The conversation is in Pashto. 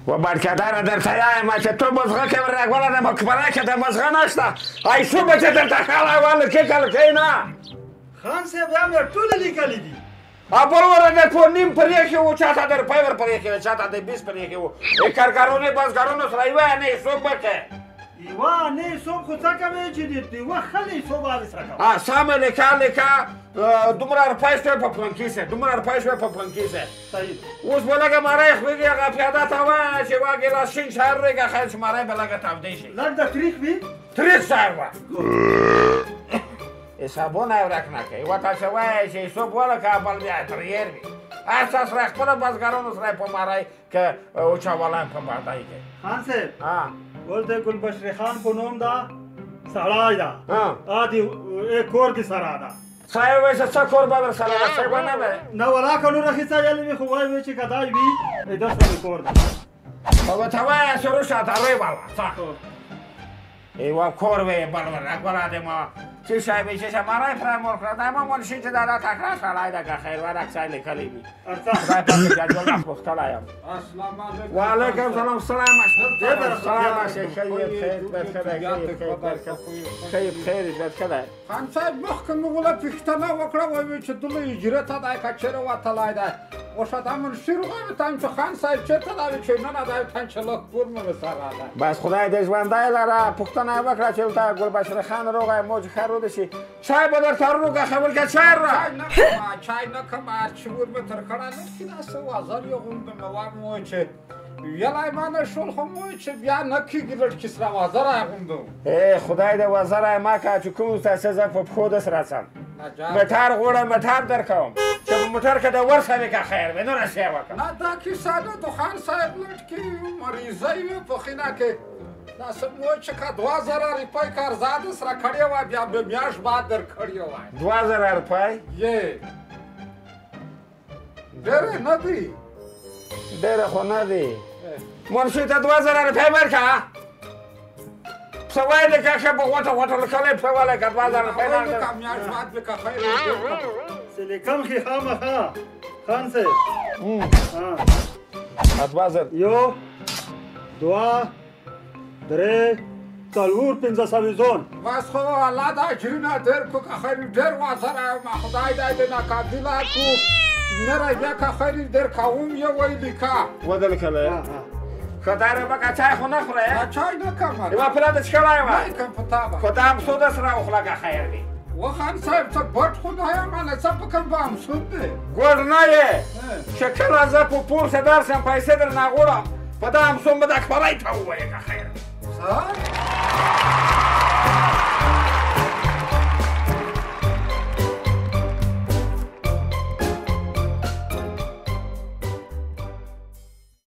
و برکدر درته یایم چې تو مزغه کې ورغوله د مقبره کې د مزغه نشته ای څومره چې درته ښه راغله کې کلکۍ نه خان صاحب دا مې ټوله لیکلي دي بل ور در په نیم پرېښي وو چاته در پی ور پرېښي وو چاته د بیس پرېښي وو کارګرونې بزګرونو سره یوه نه څوک به کوي یوه نه څوک خو څه کوي چې د یوه خلې څوک به سره کوي سمه لیکه دومره روپۍ شوې په پلنکي سه دومره روپۍ شوې په پلنکي سه اوس به لږه مری خوېږي هغه پیاده ته ووایه چې یوه ګیلاس شین شایر ریږه خیر چې مری به لږه تودې شي لږ د تریخ وي تریخ شایر وه حسابونه یې ورک نه کوي ورته چې وایي چې حساب ولکه بل بیا تریر وي هر چا سره خپله بزګرانو سره په مری که اوچولی په بادۍ کې خان صاحب ول د ګلبشرې خان په نوم ده سړی ده کور کې سره ده صاحب وایي چې څه کور به در سره ده څه به نه ده نه ولاکه نور اخیستی ویلې مې خو وایي چې که دا وي داسې مې کور ده خو ورته وایه چې روشه ترې واله څه یوه کور وی بل ورک د ما چی شای بیشه مارای فرمور کرده ما منشی چه دادا تکرار سالای ده که خیر ور اکسای لکلی بی خدای پاکی جدول نفختل آیم و علیکم سلام سلام سلام خیب خیری بدکده خان صاحب مخکې مې غوله پوښتنه وکړه وایي چې دله اجرې ته دی که چېرې وتلی دی اوسه دا منشي وایي ته چې خان صاحب چېرته دی چې نه نه دی ته چې لږ کور مې سره دی بس خدای دې ژوندی لره پوښتنه یې وکړه چې ورته ګلبشرې خان روغی موج خیر روده شي چای به درته روغه خبر که چای را چای نه کوم چې ور مې تر کړه نه چې داسې وزر یې غوندم نو وایم وایي چې ویلی ما نشول خو وایي چې بیا نه کېږي لږ کسره وزر یې غوندم خدای دې وزر یې مه که چې کوم ته زه په پښو داسې راځم موټر غواړم موټر درکوم چې په موټر کې د ورسوې که خیر وي نو رسې وکړه نه دا کیسه نه د خان صاحب لټ کې مریضه وي په خینه کې داسې وایي چې که 2000 روپۍ قرضه دې سره کړې وای بیا به میاشت بعد در کړې وای 2000 روپۍ یې ډېرې نه دي ډېرې خو نه دي منشي ته 2000 روپۍ ورکړه څه وایي دی که ښه به غوټه غوټه لیکلی پسه ولی که 2000 روپۍ نه که میاشت بعد به که خیر څه لیکم خې خامخا خان صاحب 2000 یو دوه درې څلور پنځه سویزون بس خو الله دا اجرونه ډېر کړو که خیر ډېر وزره یم خدای دی دې ناقابله کړو نه بیا که خیر ډېر کوم یې وایي لیکه ودلیکلی خدای ربکه چای خو نه خورې چای نه کوم یوه پلاته څښلی وه نه کوم په تا به خو ته امسود سره وخوره که خیر دی و خان صاحب ته بټ خو نه یم هله څه په کوم به امسود دی ګوډ نه یې چې کله زه په پور څه درسم پیسې در نه غواړم په دا امسون به د اکبرۍ ته ووایې که خیر څه